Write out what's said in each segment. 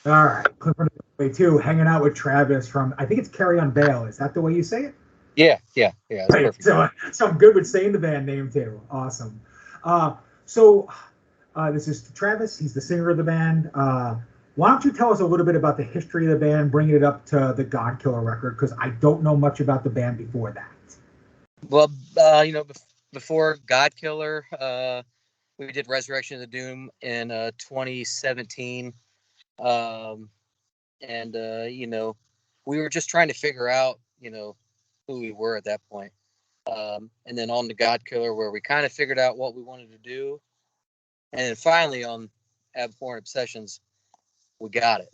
All right. Clifford way too, hanging out with Travis from I think it's Carrion Vael. Is that the way you say it? Yeah. It's Right. perfect. So I'm good with saying the band name too. Awesome. Uh, so this is Travis. He's the singer of the band. Why don't you tell us a little bit about the history of the band, bringing it up to the God Killer record? Because I don't know much about the band before that. Well, before God Killer, we did Resurrection of the Doom in 2017, um, and we were just trying to figure out who we were at that point. And then on to God Killer, where we kind of figured out what we wanted to do, and then finally on Abhorrent Obsessions, we got it.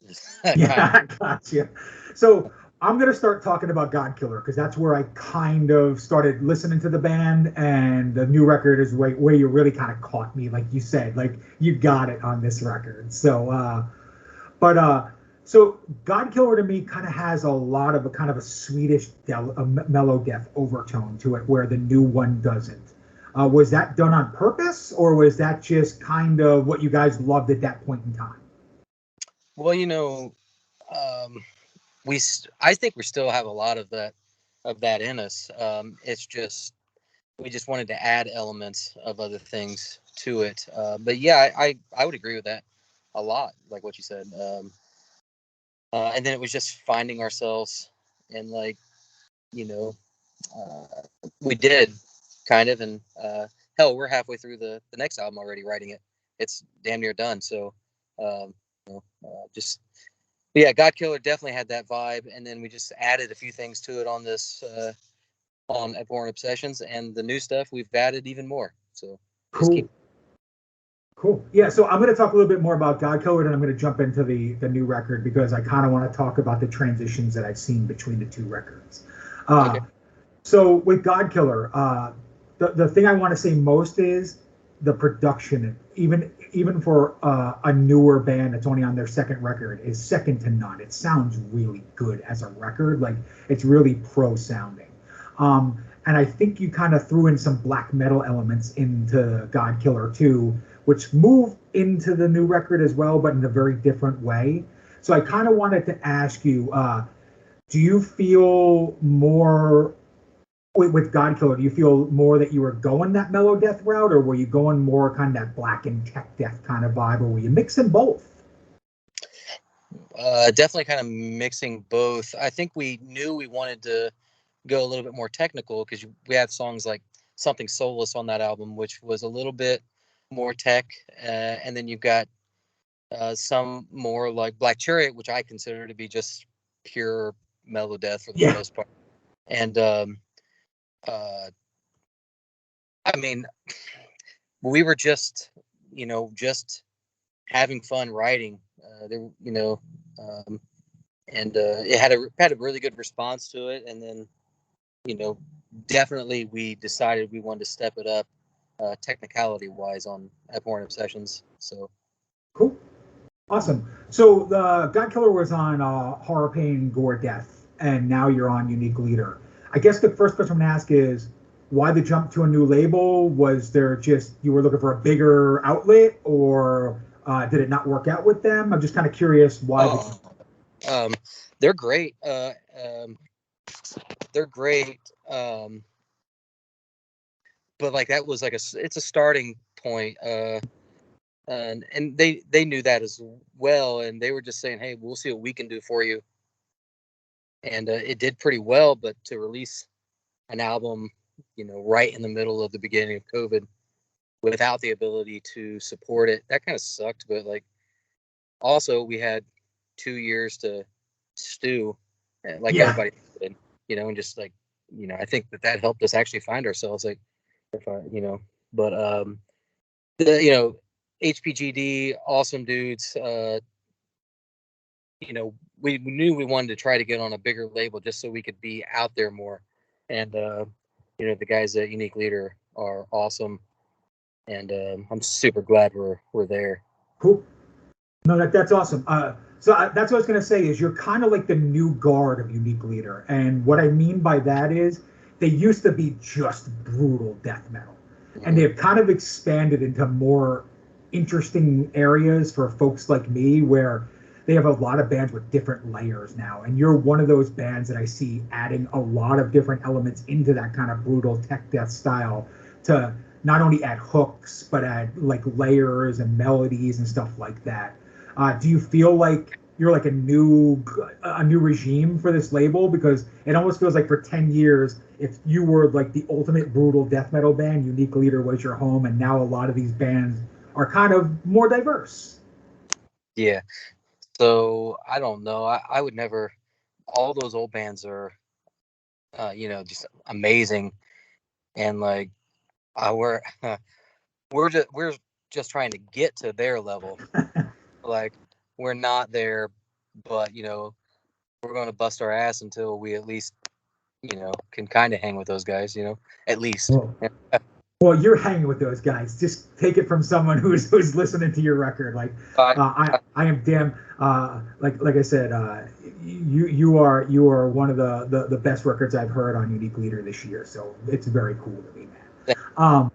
Yeah, Kind of. I gotcha. So I'm gonna start talking about God Killer because that's where I kind of started listening to the band, and the new record is where you really kind of caught me, like you said, like you got it on this record. But so God Killer to me kind of has a lot of a kind of a Swedish mellow death overtone to it, where the new one doesn't. Was that done on purpose, or was that just kind of what you guys loved at that point in time? Well, um, I think we still have a lot of that in us. It's just we just wanted to add elements of other things to it. But yeah, I would agree with that a lot, like what you said. And then it was just finding ourselves, and like you know, we did kind of, and hell, we're halfway through the next album already writing it. It's damn near done. So just yeah, God Killer definitely had that vibe, and then we just added a few things to it on this on Abhorrent Obsessions, and the new stuff we've added even more. So just keep. Cool. Cool. Yeah, so I'm going to talk a little bit more about God Killer, and I'm going to jump into the new record because I kind of want to talk about the transitions that I've seen between the two records. Okay. Uh, so with God Killer, the thing I want to say most is the production. Even for a newer band that's only on their second record, is second to none. It sounds really good as a record. Like it's really pro sounding. And I think you kind of threw in some black metal elements into God Killer too, which move into the new record as well, but in a very different way. So I kind of wanted to ask you, do you feel more with God Killer? Do you feel more that you were going that mellow death route, or were you going more kind of that black and tech death kind of vibe, or were you mixing both? Definitely kind of mixing both. I think we knew we wanted to go a little bit more technical because we had songs like Something Soulless on that album, which was a little bit more tech. And then you've got some more like Black Chariot, which I consider to be just pure Melodeath for the Yeah, most part. And uh, I mean, we were just having fun writing. Um, and it had a really good response to it. And then you know, definitely we decided we wanted to step it up technicality wise on Abhorrent Obsessions. So cool, awesome. So the God Killer was on Horror, Pain, Gore, Death, and now you're on Unique Leader. I guess the first question I'm gonna ask is why the jump to a new label? Was there just you were looking for a bigger outlet, or did it not work out with them? I'm just kind of curious why the. oh, um, they're great. They're great. But like that was like it's a starting point. And they knew that as well, and they were just saying, "Hey, we'll see what we can do for you." And it did pretty well, but to release an album, right in the middle of the beginning of COVID without the ability to support it, that kind of sucked. But like, also we had 2 years to stew, like Yeah, everybody did, and just like, I think that helped us actually find ourselves. Like, if I, but the HPGD, awesome dudes. We knew we wanted to try to get on a bigger label just so we could be out there more. And the guys at Unique Leader are awesome, and I'm super glad we're there. cool. No, that's awesome. That's what I was gonna say is you're kind of like the new guard of Unique Leader, and what I mean by that is they used to be just brutal death metal, and Hmm. they've kind of expanded into more interesting areas for folks like me, where they have a lot of bands with different layers now, and you're one of those bands that I see adding a lot of different elements into that kind of brutal tech death style to not only add hooks but add like layers and melodies and stuff like that. Do you feel like you're like a new regime for this label? Because it almost feels like for 10 years, if you were like the ultimate brutal death metal band, Unique Leader was your home, and now a lot of these bands are kind of more diverse. Yeah. So I don't know. I would never. All those old bands are, just amazing, and like we're we're just trying to get to their level. Like we're not there, but we're going to bust our ass until we at least can kind of hang with those guys. At least. Well, well, you're hanging with those guys. Just take it from someone who's listening to your record. Like I am damn like I said, you are one of the best records I've heard on Unique Leader this year. So it's very cool to me, man.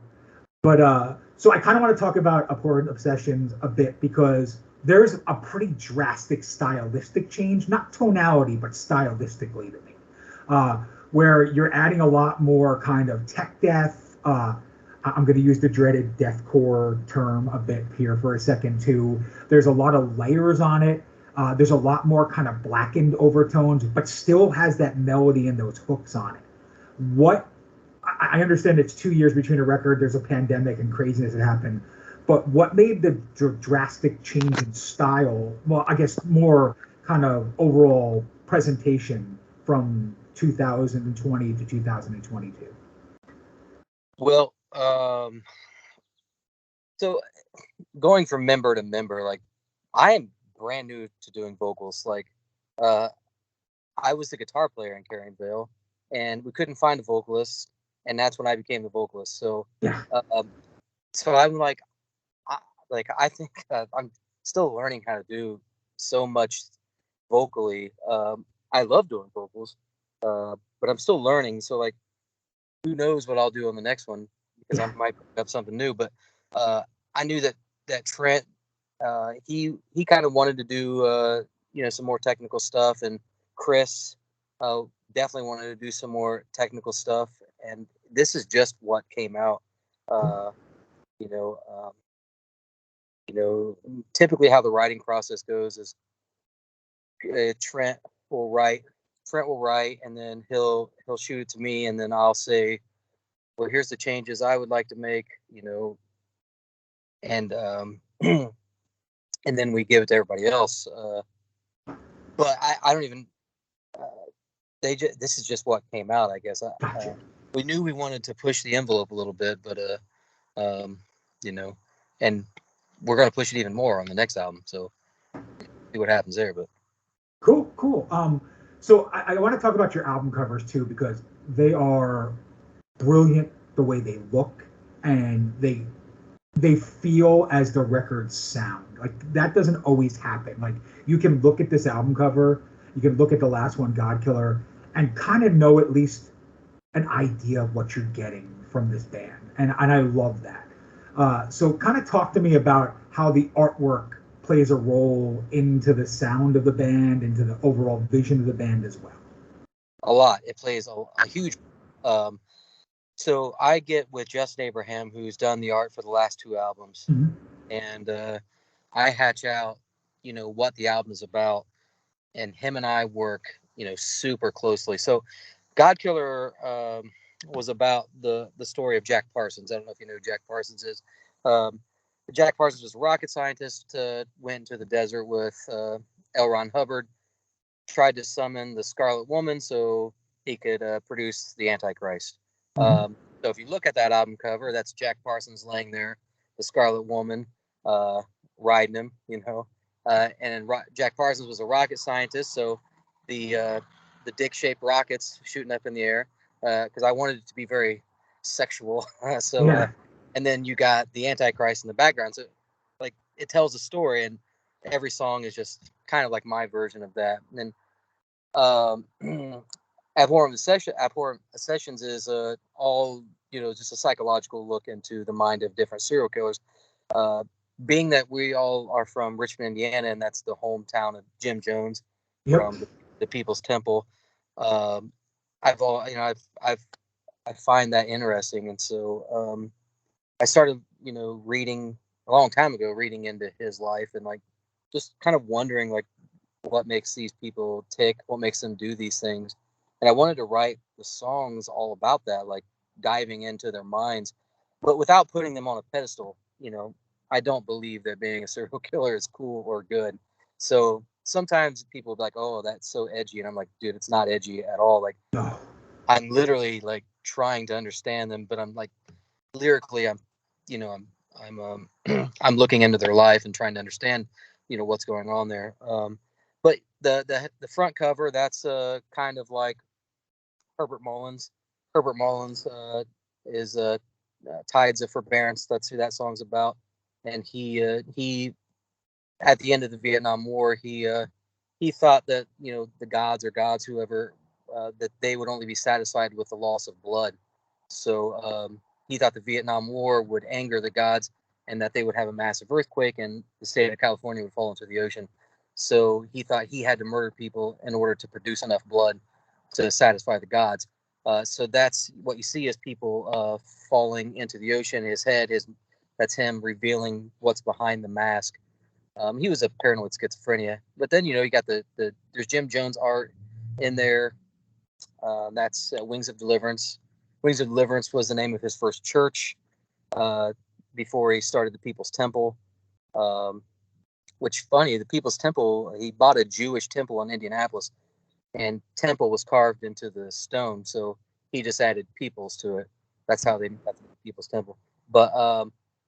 But so I kind of want to talk about Abhorrent Obsessions a bit because there's a pretty drastic stylistic change, not tonality, but stylistically to me, where you're adding a lot more kind of tech death. I'm going to use the dreaded deathcore term a bit here for a second too. There's a lot of layers on it. There's a lot more kind of blackened overtones, but still has that melody and those hooks on it. What I understand it's 2 years between a record. There's a pandemic and craziness that happened. But what made the drastic change in style? Well, I guess more kind of overall presentation from 2020 to 2022. Well, so going from member to member, like I am brand new to doing vocals. Like, I was the guitar player in Carrion Vael, and we couldn't find a vocalist, and that's when I became the vocalist. So, Yeah. So I'm like, I think I'm still learning how to do so much vocally. I love doing vocals, but I'm still learning. So like, who knows what I'll do on the next one because I might pick up something new. But I knew that Trent, he kind of wanted to do some more technical stuff, and Chris definitely wanted to do some more technical stuff. And this is just what came out. You know, typically how the writing process goes is Trent will write, and then he'll shoot it to me, and then I'll say, well, here's the changes I would like to make, and and then we give it to everybody else. But I don't even. This is just what came out, I guess. We knew we wanted to push the envelope a little bit, but and we're gonna push it even more on the next album. So see what happens there. But Cool. So I want to talk about your album covers too because they are brilliant the way they look and they feel as the records sound. Like that doesn't always happen. Like you can look at this album cover, you can look at the last one, God Killer, and kind of know at least an idea of what you're getting from this band. And I love that. So kind of talk to me about how the artwork plays a role into the sound of the band, into the overall vision of the band as well. A lot. It plays a huge. So I get with Justin Abraham, who's done the art for the last two albums, and I hatch out, what the album is about, and him and I work, super closely. So, God Killer was about the story of Jack Parsons. I don't know if you know who Jack Parsons is. Jack Parsons was a rocket scientist, went into the desert with L. Ron Hubbard, tried to summon the Scarlet Woman so he could produce the Antichrist. So if you look at that album cover, that's Jack Parsons laying there, the Scarlet Woman riding him, and then Jack Parsons was a rocket scientist, so the dick-shaped rockets shooting up in the air, because I wanted it to be very sexual. And then you got the Antichrist in the background, so like it tells a story, and every song is just kind of like my version of that. And then Abhorrent Obsessions is all just a psychological look into the mind of different serial killers. being that we all are from Richmond, Indiana, and that's the hometown of Jim Jones Yep. from the People's Temple. Um, I find that interesting, and so I started, reading a long time ago, reading into his life, and like just kind of wondering like what makes these people tick, what makes them do these things, and I wanted to write the songs all about that, like diving into their minds, but without putting them on a pedestal. I don't believe that being a serial killer is cool or good. So sometimes people will be like, "Oh, that's so edgy," and I'm like, "Dude, it's not edgy at all." Like No. I'm literally like trying to understand them, but I'm like lyrically, you know, I'm looking into their life and trying to understand, what's going on there. But the front cover, that's kind of like Herbert Mullins. Herbert Mullins is Tides of Forbearance. That's who that song's about. And he at the end of the Vietnam War, he thought that the gods or gods whoever that they would only be satisfied with the loss of blood. So he thought the Vietnam War would anger the gods, and that they would have a massive earthquake, and the state of California would fall into the ocean. So he thought he had to murder people in order to produce enough blood to satisfy the gods. So that's what you see as people falling into the ocean. His head, that's him revealing what's behind the mask. He was a paranoid schizophrenia, but then you got there's Jim Jones art in there. That's Wings of Deliverance. Wings of Deliverance was the name of his first church before he started the People's Temple. Which funny, the People's Temple, he bought a Jewish temple in Indianapolis, and temple was carved into the stone, so he just added peoples to it. That's how they got the People's Temple. But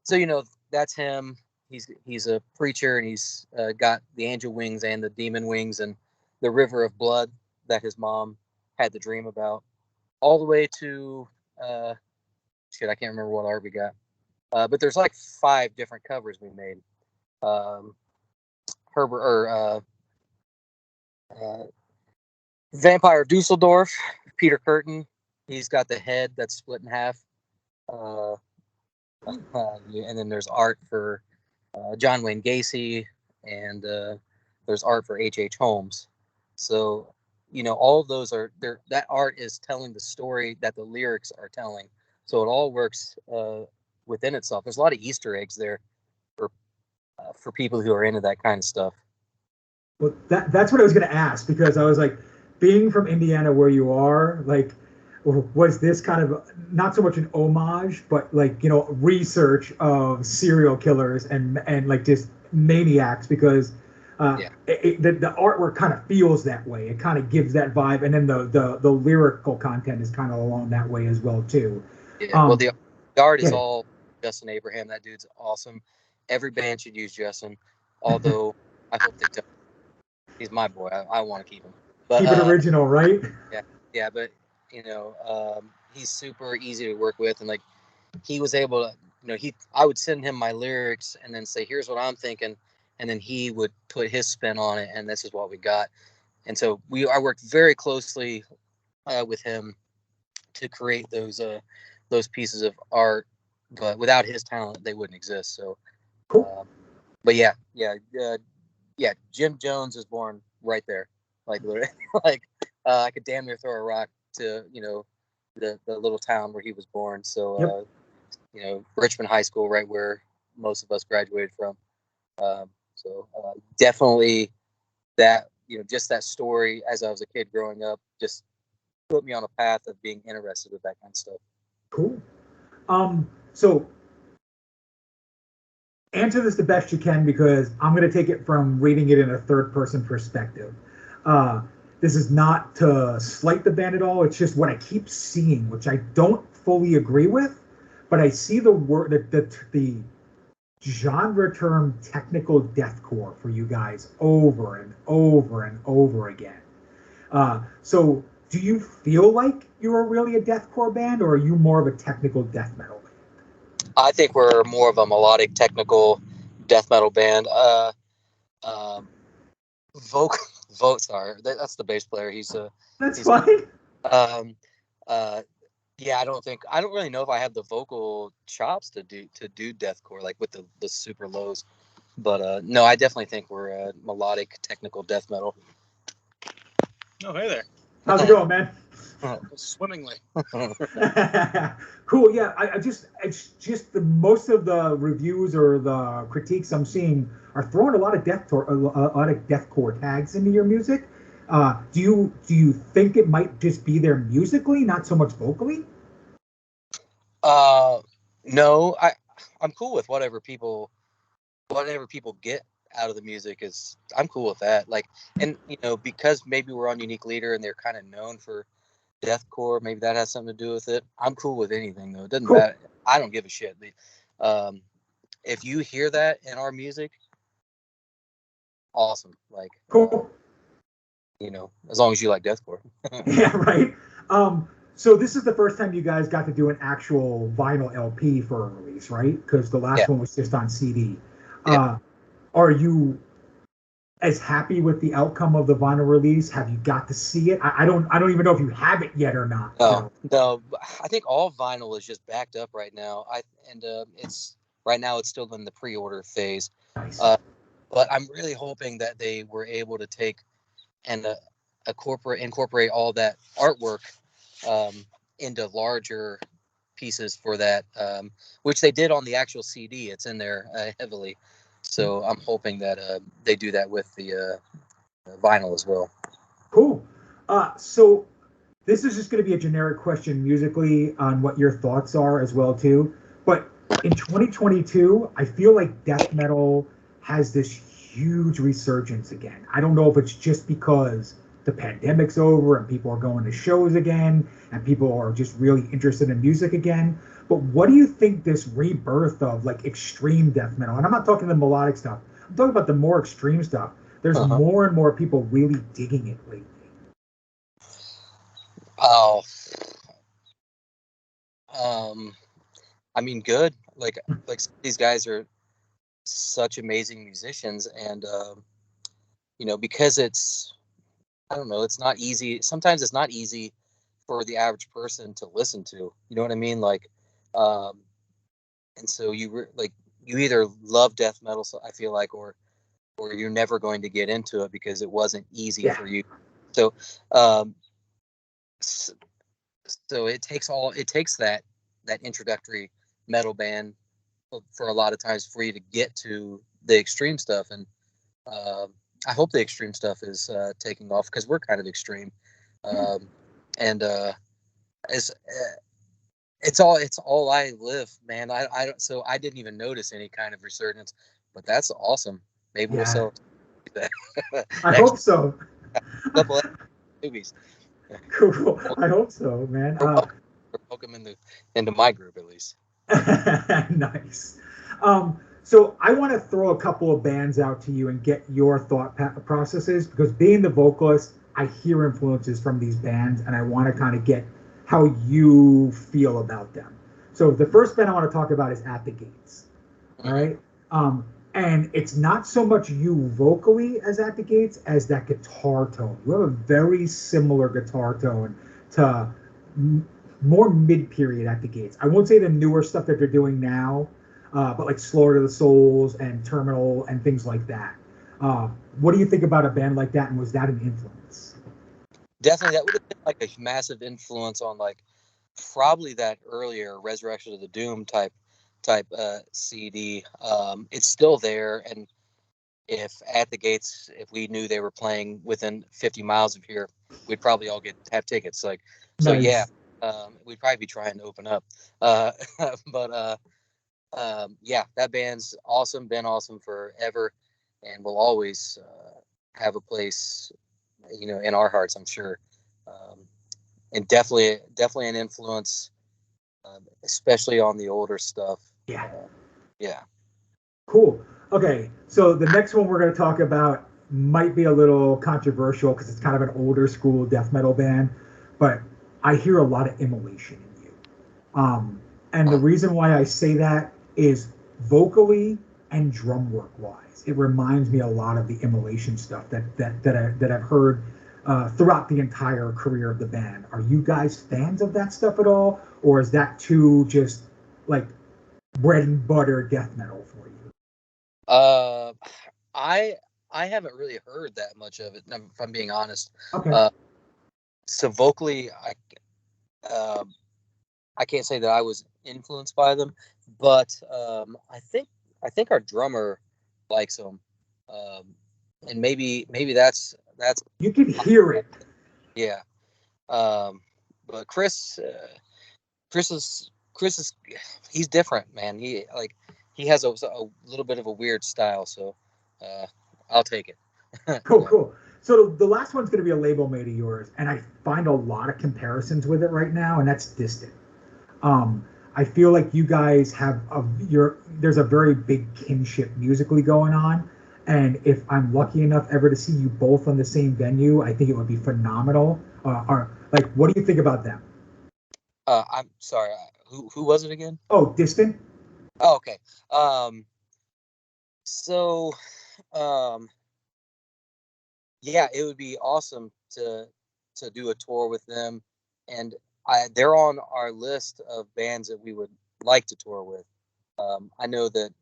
so that's him. He's a preacher, and he's got the angel wings and the demon wings and the river of blood that his mom had the dream about, all the way to I can't remember what art we got, but there's like 5 different covers we made. Herbert or Vampire Dusseldorf, Peter Curtin. He's got the head that's split in half. And then there's art for John Wayne Gacy, and there's art for H.H. Holmes. So, all of those that art is telling the story that the lyrics are telling. So it all works within itself. There's a lot of Easter eggs there for people who are into that kind of stuff. Well, that's what I was going to ask, because I was like, being from Indiana where you are, like, was this kind of not so much an homage, but like research of serial killers and like just maniacs? Because the artwork kind of feels that way. It kind of gives that vibe, and then the lyrical content is kind of along that way as well too. Yeah, well, the art is all Justin Abraham. That dude's awesome. Every band should use Justin, although I hope they don't. He's my boy. I want to keep him. But keep it original, right? Yeah, but he's super easy to work with, and like he was able to, I would send him my lyrics and then say, "Here's what I'm thinking," and then he would put his spin on it, and this is what we got. And so I worked very closely with him to create those pieces of art, but without his talent, they wouldn't exist. So, cool. But yeah, Jim Jones is born right there, like literally, like I could damn near throw a rock to the little town where he was born. So Richmond High School, right where most of us graduated from. So definitely that just that story as I was a kid growing up just put me on a path of being interested with that kind of stuff. Cool. So answer this the best you can, because I'm going to take it from reading it in a third person perspective. This is not to slight the band at all. It's just what I keep seeing, which I don't fully agree with, but I see the word, the genre term technical deathcore for you guys over and over and over again. So do you feel like you're really a deathcore band, or are you more of a technical death metal band? I think we're more of a melodic, technical death metal band. Vote, sorry, that's the bass player. That's fine. Uh, Yeah, I don't really know if I have the vocal chops to do deathcore like with the super lows. But no, I definitely think we're melodic technical death metal. Oh, hey there. How's it going, man? Swimmingly. Cool. Yeah, it's just the most of the reviews or the critiques I'm seeing are throwing a lot of deathcore tags into your music. Do you think it might just be there musically, not so much vocally? Uh, no, I'm cool with whatever people get out of the music is I'm cool with that. Like, and because maybe we're on Unique Leader and they're kind of known for deathcore, maybe that has something to do with it. I'm cool with anything though. It doesn't Cool. matter. I don't give a shit. Um, if you hear that in our music, awesome. Like, Cool. as long as you like deathcore. Yeah, right. So this is the first time you guys got to do an actual vinyl LP for a release, right? Because the last Yeah. one was just on CD. Yeah. Are you as happy with the outcome of the vinyl release? Have you got to see it? I don't even know if you have it yet or not. No. I think all vinyl is just backed up right now. It's right now it's still in the pre-order phase. Nice. But I'm really hoping that they were able to take and incorporate all that artwork into larger pieces for that, which they did on the actual CD. It's in there heavily. So I'm hoping that they do that with the vinyl as well. Cool. So this is just going to be a generic question musically on what your thoughts are as well too. But in 2022, I feel like death metal has this huge resurgence again. I don't know if it's just because the pandemic's over and people are going to shows again and people are just really interested in music again. But what do you think this rebirth of like extreme death metal, and I'm not talking the melodic stuff, I'm talking about the more extreme stuff. There's more and more people really digging it lately. Oh, I mean, good. Like these guys are such amazing musicians, and because I don't know, it's not easy. Sometimes it's not easy for the average person to listen to. You know what I mean? Like, um, and so you either love death metal, so I feel like, or you're never going to get into it because it wasn't easy for you. So, um, so it takes that introductory metal band for a lot of times for you to get to the extreme stuff, and I hope the extreme stuff is taking off because we're kind of extreme, and it's it's all I live, man. I don't, so I didn't even notice any kind of resurgence, but that's awesome. Maybe we'll sell that. I hope so. Couple movies. Cool. I hope so, man. Welcome into my group at least. Nice. So I want to throw a couple of bands out to you and get your thought processes because being the vocalist, I hear influences from these bands and I want to kind of get how you feel about them. So the first band I want to talk about is At the Gates. All right. And it's not so much you vocally as At the Gates as that guitar tone. You have a very similar guitar tone to more mid-period At the Gates. I won't say the newer stuff that they're doing now, but like Slower to the Souls and Terminal and things like that. What do you think about a band like that, and was that an influence? Definitely, that would have been like a massive influence on like probably that earlier Resurrection of the Doom type CD. It's still there, and if At the Gates, if we knew they were playing within 50 miles of here, we'd probably all have tickets. Like, so Nice. yeah, we'd probably be trying to open up. But yeah, that band's awesome, been awesome forever, and will always have a place, in our hearts, I'm sure. And definitely an influence, especially on the older stuff. Yeah. Yeah. Cool. Okay, so the next one we're going to talk about might be a little controversial because it's kind of an older school death metal band, but I hear a lot of immolation in you. And the reason why I say that is vocally and drum work wise, it reminds me a lot of the immolation stuff that I've heard throughout the entire career of the band. Are you guys fans of that stuff at all, or is that too just like bread and butter death metal for you? I haven't really heard that much of it, if I'm being honest. Okay. So vocally, I can't say that I was influenced by them, but I think our drummer likes them, and maybe that's You can hear it. yeah. But Chris is he's different, man. He has a little bit of a weird style, so I'll take it. Cool. So the last one's going to be a label mate of yours, and I find a lot of comparisons with it right now, and that's Distant. I feel like you guys have there's a very big kinship musically going on, and if I'm lucky enough ever to see you both on the same venue, I think it would be phenomenal. What do you think about them? I'm sorry. Who was it again? Oh, Distant. Oh, okay. So, yeah, it would be awesome to do a tour with them, and they're on our list of bands that we would like to tour with. I know that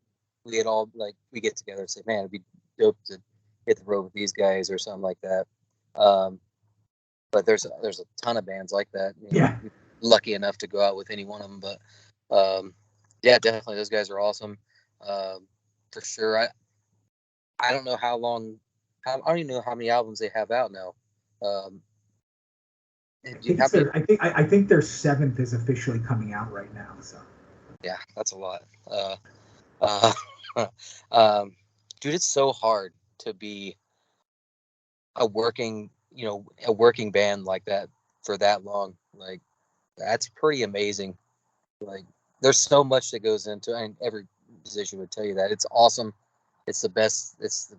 we had all we get together and say, man, it'd be dope to hit the road with these guys or something like that. But there's a ton of bands like that. Yeah. Lucky enough to go out with any one of them, but yeah, definitely those guys are awesome. For sure. I don't know how long. I don't even know how many albums they have out now. I think their 7th is officially coming out right now. So yeah, that's a lot. Dude, it's so hard to be a working band like that for that long. Like, that's pretty amazing. Like, there's so much that goes into it, and every musician would tell you that. It's awesome. It's the best. It's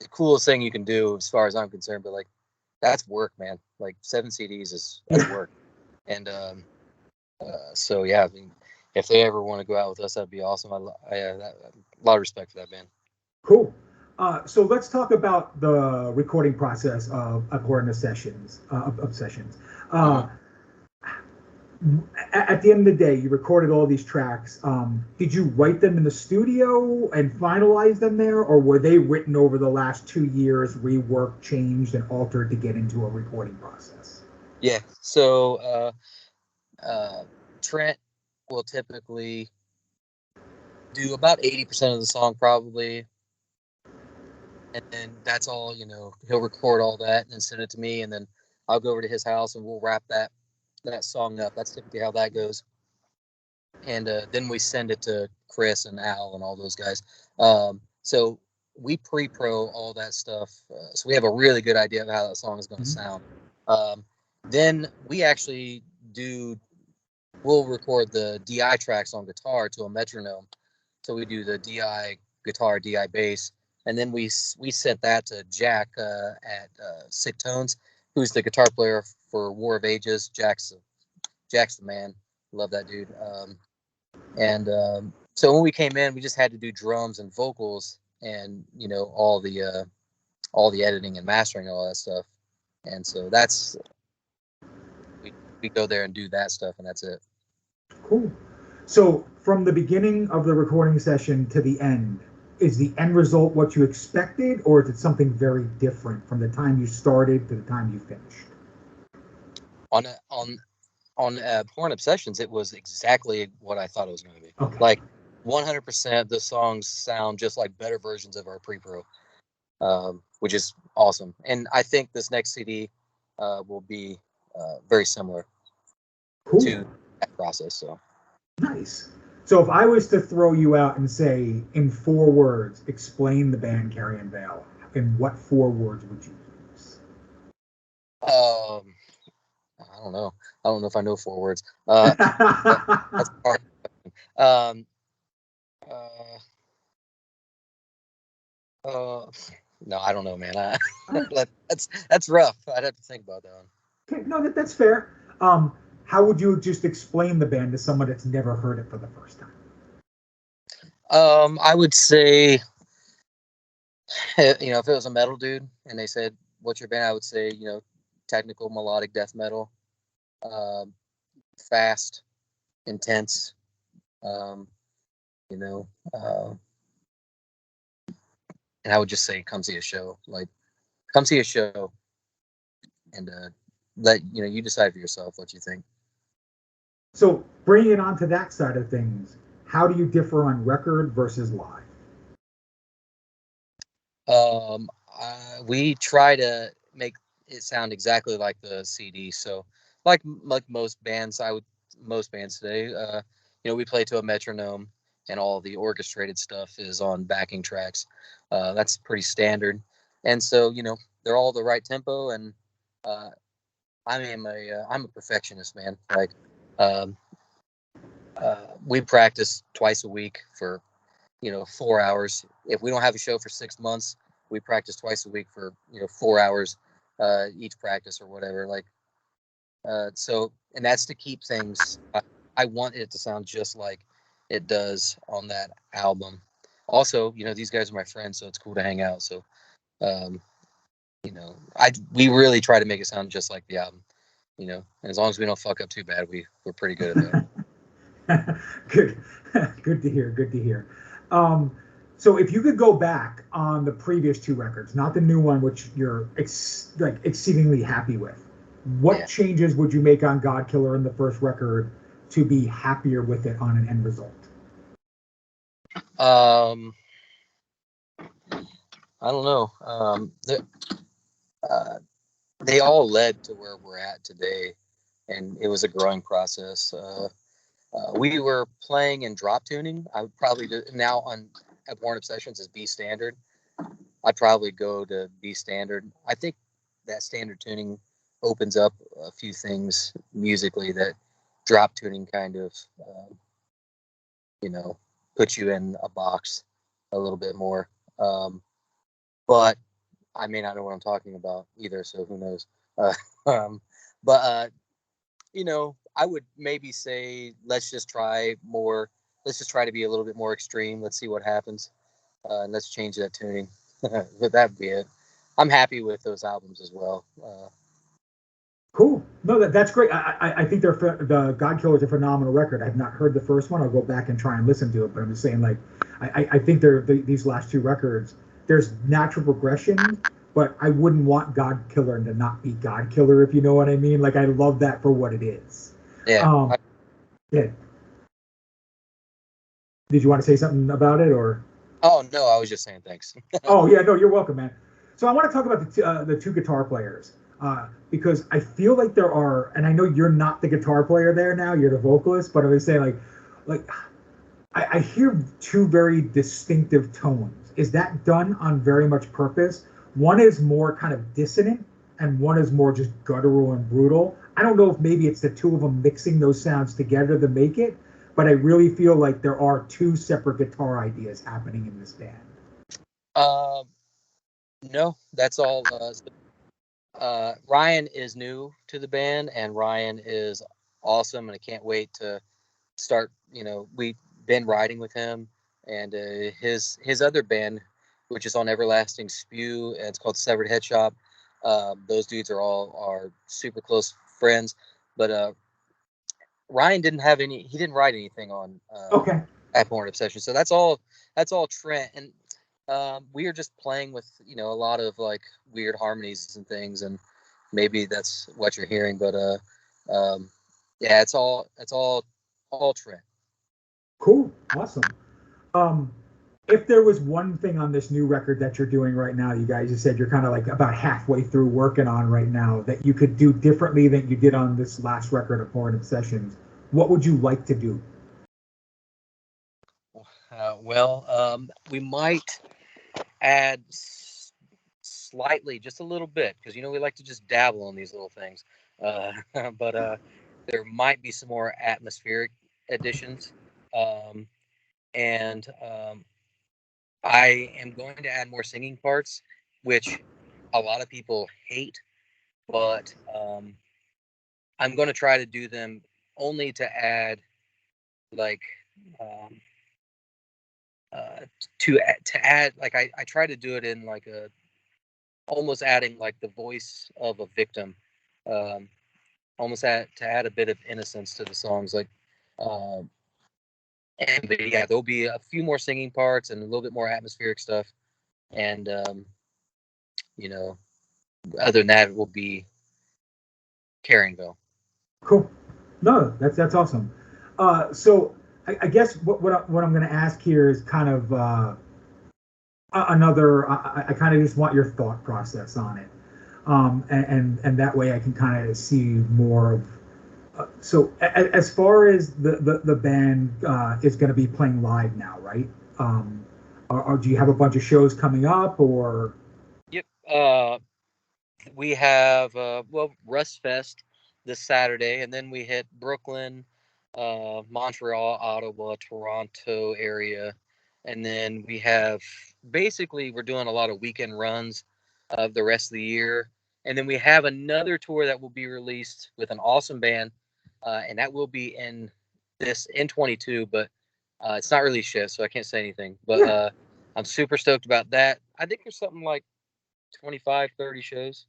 the coolest thing you can do as far as I'm concerned. But that's work, man. 7 CDs that's work. And so yeah, I mean, if they ever want to go out with us, that'd be awesome. I have a lot of respect for that band. Cool. So let's talk about the recording process of Abhorrent Sessions. At the end of the day, you recorded all these tracks. Did you write them in the studio and finalize them there, or were they written over the last 2 years, reworked, changed, and altered to get into a recording process? Yeah. So Trent will typically do about 80% of the song, probably. And then that's all, he'll record all that and send it to me. And then I'll go over to his house and we'll wrap that song up. That's typically how that goes. And then we send it to Chris and Al and all those guys. So we pre-pro all that stuff. So we have a really good idea of how that song is going to sound. Then we actually we'll record the DI tracks on guitar to a metronome. So we do the DI guitar, DI bass. And then we sent that to Jack at Sick Tones, who's the guitar player for War of Ages. Jack's the man. Love that dude. So when we came in, we just had to do drums and vocals, and all the editing and mastering and all that stuff. And so that's we go there and do that stuff, and that's it. Cool. So from the beginning of the recording session to the end, is the end result what you expected, or is it something very different from the time you started to the time you finished? On Porn Obsessions, it was exactly what I thought it was going to be. Okay. 100%, the songs sound just like better versions of our pre-pro, which is awesome. And I think this next CD will be very similar to that process. So nice. So if I was to throw you out and say, in 4 words, explain the band Carrion Vael, in what 4 words would you use? I don't know. I don't know if I know 4 words. That's hard. No, I don't know, man. That's rough. I'd have to think about that one. Okay, no, that's fair. How would you just explain the band to someone that's never heard it for the first time? I would say, if it was a metal dude and they said, what's your band? I would say, technical melodic death metal, fast, intense, um, you know, uh, and I would just say, come see a show. Like, come see a show, and let you decide for yourself what you think. So bringing it onto that side of things, how do you differ on record versus live? We try to make it sound exactly like the CD. So, like most bands today, we play to a metronome, and all the orchestrated stuff is on backing tracks. That's pretty standard, and so they're all the right tempo. And uh, I'm a perfectionist, man. Like, um, we practice twice a week for 4 hours. If we don't have a show for 6 months, we practice twice a week for 4 hours each practice or whatever. Like, so, and that's to keep things. I want it to sound just like it does on that album. Also, these guys are my friends, so it's cool to hang out. So, um, we really try to make it sound just like the album. And as long as we don't fuck up too bad, we're pretty good at that. Good, good to hear. Good to hear. So if you could go back on the previous two records, not the new one, which you're exceedingly happy with, what changes would you make on God Killer in the first record to be happier with it on an end result? I don't know. They all led to where we're at today, and it was a growing process. We were playing in drop tuning. I would probably do now on Abhorrent Obsessions is B standard. I'd probably go to B standard. I think that standard tuning opens up a few things musically that drop tuning kind of, you know, puts you in a box a little bit more. But I may not know what I'm talking about either, so who knows? Uh, um, but I would maybe say let's just try more. Let's just try to be a little bit more extreme. Let's see what happens, and let's change that tuning. But that'd be it. I'm happy with those albums as well. Cool. No, that's great. I think the God Killer is a phenomenal record. I've not heard the first one. I'll go back and try and listen to it. But I'm just saying, like, I think these last two records. There's natural progression, but I wouldn't want God Killer to not be God Killer, if you know what I mean. Like, I love that for what it is. Yeah. Yeah. Did you want to say something about it, or? Oh no, I was just saying thanks. Oh yeah, no, you're welcome, man. So I want to talk about the two guitar players because I feel like there are, and I know you're not the guitar player there now, you're the vocalist, but I was saying like I hear two very distinctive tones. Is that done on very much purpose? One is more kind of dissonant, and one is more just guttural and brutal. I don't know if maybe it's the two of them mixing those sounds together to make it, but I really feel like there are two separate guitar ideas happening in this band. No, that's all. Ryan is new to the band, and Ryan is awesome, and I can't wait to start. We've been riding with him, and his other band, which is on Everlasting Spew, and it's called Severed Head Shop. Those dudes are super close friends, but Ryan didn't have any. He didn't write anything on Okay. Abhorrent Obsession, so that's all. That's all Trent, and we are just playing with a lot of like weird harmonies and things, and maybe that's what you're hearing. But yeah, it's all Trent. Cool. Awesome. If there was one thing on this new record that you're doing right now, you guys, you said you're kind of like about halfway through working on right now, that you could do differently than you did on this last record of Abhorrent Obsessions, what would you like to do? We might add slightly, just a little bit, because we like to just dabble in these little things. But there might be some more atmospheric additions, and I am going to add more singing parts, which a lot of people hate, but I'm going to try to do them only to add like um, to add like I try to do it in like a almost adding like the voice of a victim, um, to add a bit of innocence to the songs. Like, um, and but yeah, there'll be a few more singing parts and a little bit more atmospheric stuff. And you know, other than that, it will be Carrion Vael. Cool. No, that's awesome. So I guess what I'm going to ask here is kind of another. I kind of just want your thought process on it, and that way I can kind of see more of. So as far as the band is going to be playing live now, right? Or do you have a bunch of shows coming up, or? Yep. We have Rust Fest this Saturday, and then we hit Brooklyn, Montreal, Ottawa, Toronto area, and then we have basically we're doing a lot of weekend runs of the rest of the year, and then we have another tour that will be released with an awesome band, and that will be in 22, but it's not released yet, so I can't say anything. But Yeah. I'm super stoked about that. I think there's something like 25, 30 shows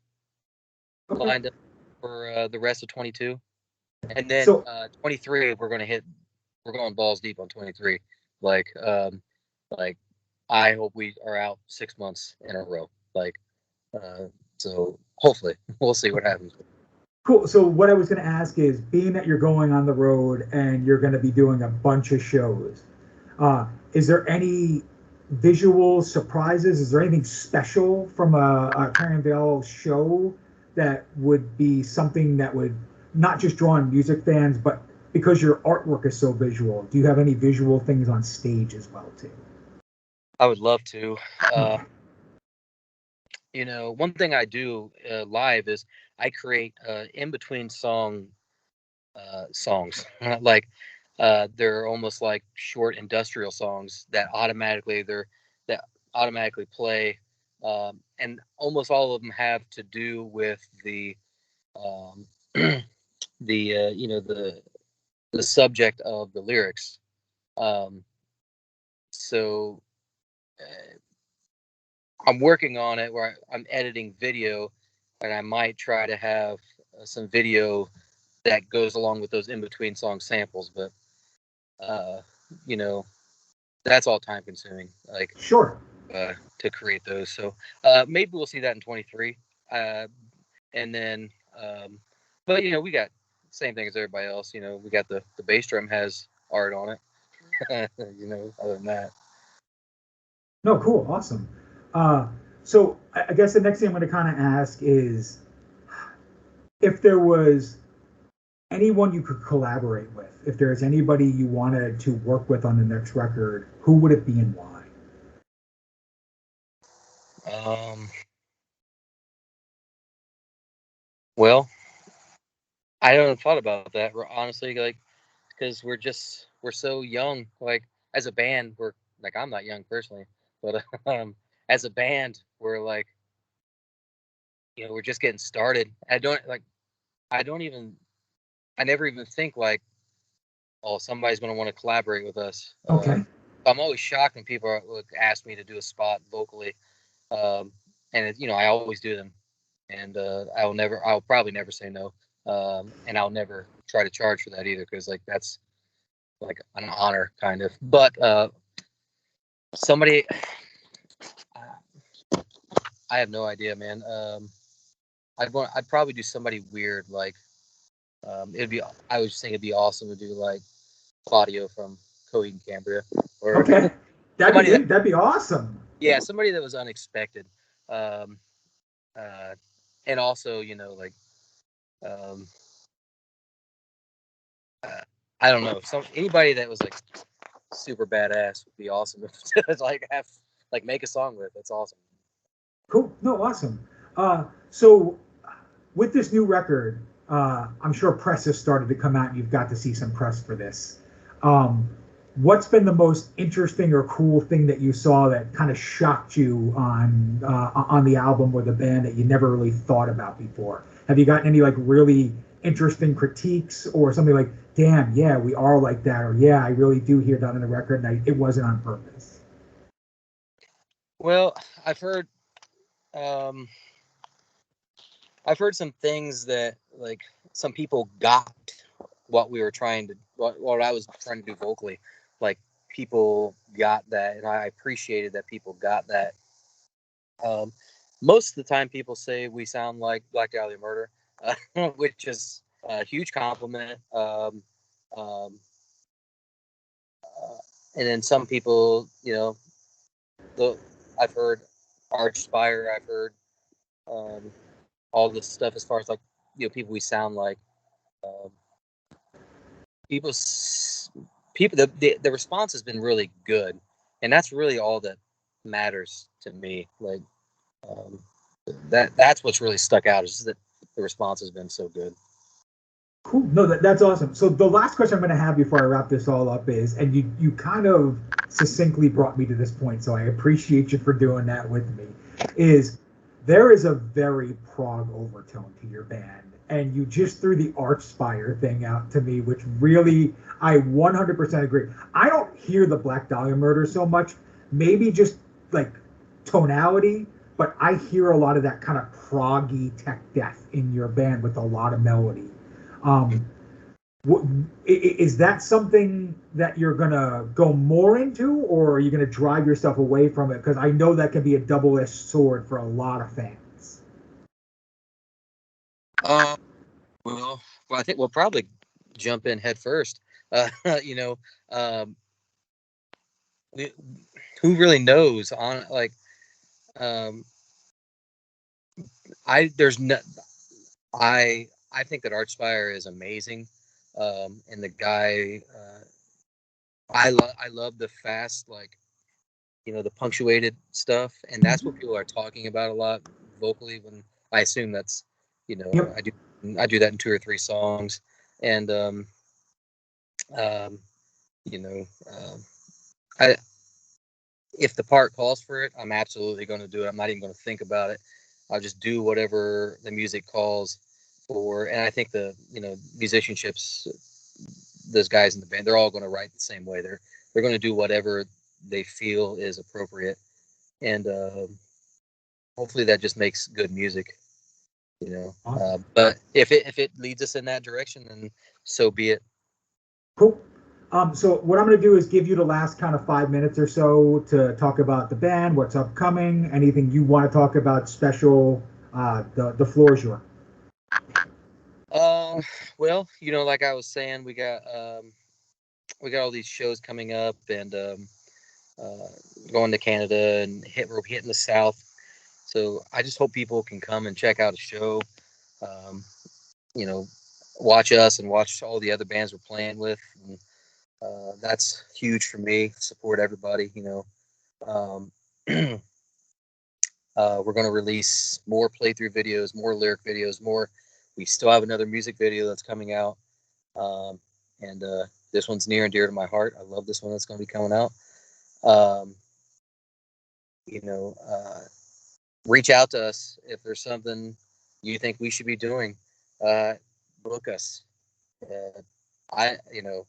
Okay. lined up for the rest of 22, and then So 23 we're going balls deep on 23. Like like I hope we are out 6 months in a row. Like so hopefully we'll see what happens. cool. So what I was going to ask is, being that you're going on the road and you're going to be doing a bunch of shows, is there any visual surprises? Is there anything special from a Carrion Vael show that would be something that would not just draw in music fans, but because your artwork is so visual, do you have any visual things on stage as well too? I would love to. One thing I do live is I create in between songs. Like they're almost like short industrial songs that automatically play, and almost all of them have to do with the um, the subject of the lyrics. Um, so I'm working on it where I'm editing video, and I might try to have some video that goes along with those in between song samples. But uh, you know, that's all time consuming, like Sure. to create those. So maybe we'll see that in 23, and then, but we got same thing as everybody else. We got the bass drum has art on it. Other than that. No, cool, awesome. So I guess the next thing I'm going to kind of ask is, if there was anyone you could collaborate with, if there's anybody you wanted to work with on the next record, who would it be and why? Well, I haven't thought about that honestly, like, because we're so young. Like as a band, we're like, I'm not young personally, but as a band, we're like, we're just getting started. I don't even, I never even think like, oh, somebody's going to want to collaborate with us. Okay. I'm always shocked when people would ask me to do a spot vocally, and I always do them, and I'll probably never say no, and I'll never try to charge for that either, because like that's like an honor kind of. But somebody, I have no idea, man. I'd probably do somebody weird, like I was just think it'd be awesome to do like Claudio from Coheed and Cambria, or Okay. That'd be awesome. yeah, somebody that was unexpected, um, and also like um, I don't know, anybody that was like super badass would be awesome to like have like make a song with. That's awesome. Cool. No, awesome. So with this new record, I'm sure press has started to come out, and you've got to see some press for this. Um, what's been the most interesting or cool thing that you saw that kind of shocked you on the album or the band that you never really thought about before? Have you gotten any like really interesting critiques or something like, damn, yeah, we are like that, or yeah, I really do hear that on the record, and it wasn't on purpose? Well, I've heard, I've heard some things that like some people got what we were trying to what I was trying to do vocally. Like people got that, and I appreciated that people got that. Um, most of the time, people say we sound like Black Dahlia Murder, which is a huge compliment. Um, and then some people, I've heard Archspire, I've heard um, all this stuff as far as like people we sound like. Um, people, people, the response has been really good, and that's really all that matters to me. Like um, that's what's really stuck out is that the response has been so good. Cool. No, that's awesome. So the last question I'm going to have before I wrap this all up is, and you kind of succinctly brought me to this point, so I appreciate you for doing that with me, is there is a very prog overtone to your band, and you just threw the Archspire thing out to me, which really, I 100% agree. I don't hear the Black Dahlia Murder so much, maybe just like tonality, but I hear a lot of that kind of proggy tech death in your band with a lot of melody. Is that something that you're gonna go more into, or are you gonna drive yourself away from it? Because I know that can be a double-edged sword for a lot of fans. Well, I think we'll probably jump in head first. You know, um, who really knows? On like, um, I there's no, I think that Archspire is amazing, and the guy, I love the fast like the punctuated stuff, and that's what people are talking about a lot vocally. When I assume that's Yep. I do that in 2 or 3 songs, and um, you know, I if the part calls for it, I'm absolutely going to do it. I'm not even going to think about it. I'll just do whatever the music calls for. And I think the musicianships, those guys in the band, they're all going to write the same way. They're going to do whatever they feel is appropriate, and hopefully that just makes good music. Awesome. But if it leads us in that direction, then so be it. Cool. So what I'm going to do is give you the last kind of 5 minutes or so to talk about the band, what's upcoming, anything you want to talk about special. The floor is yours. Well, like I was saying, we got all these shows coming up, and uh, going to Canada, and we're hitting the South. So I just hope people can come and check out a show. Um, you know, watch us and watch all the other bands we're playing with. And, that's huge for me. Support everybody. Um, we're going to release more playthrough videos, more lyric videos, more. We still have another music video that's coming out, and this one's near and dear to my heart. I love this one that's going to be coming out. Um, you know, reach out to us if there's something you think we should be doing. Book us. I, you know,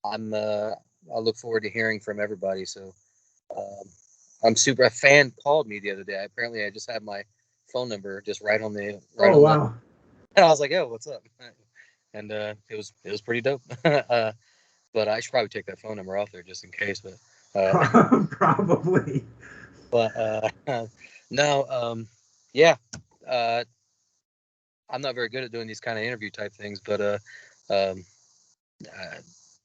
I'm. I look forward to hearing from everybody. So, um, I'm super. A fan called me the other day. Apparently, I just had my phone number just right on the Oh, wow. and I was like, "Yo, what's up?" And it was pretty dope. But I should probably take that phone number off there just in case. But Probably. but no, yeah. Uh, I'm not very good at doing these kind of interview type things, but um, uh,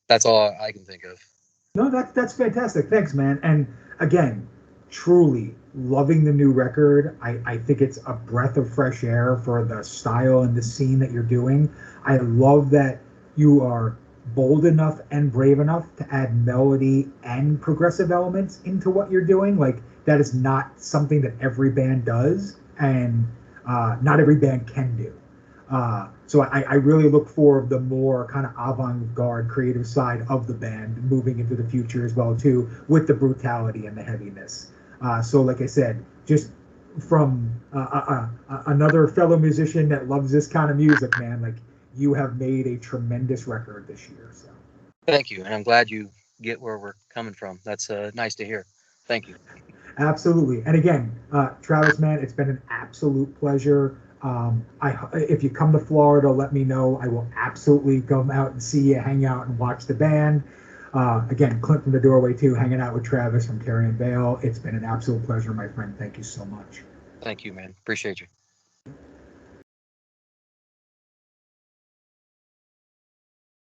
that's all I can think of. No, that's fantastic. Thanks, man. And again, truly loving the new record. I think it's a breath of fresh air for the style and the scene that you're doing. I love that you are bold enough and brave enough to add melody and progressive elements into what you're doing. Like that is not something that every band does, and not every band can do. So I really look for the more kind of avant-garde creative side of the band moving into the future as well too, with the brutality and the heaviness. So like I said, just from another fellow musician that loves this kind of music, man, like you have made a tremendous record this year. So Thank you, and I'm glad you get where we're coming from. That's nice to hear. Thank you. absolutely. And again, Travis, man, it's been an absolute pleasure. If you come to Florida, let me know. I will absolutely come out and see you, hang out and watch the band. Again, Clint from the Doorway too, hanging out with Travis from Carrion Vael. It's been an absolute pleasure, my friend. Thank you so much. Thank you, man. Appreciate you.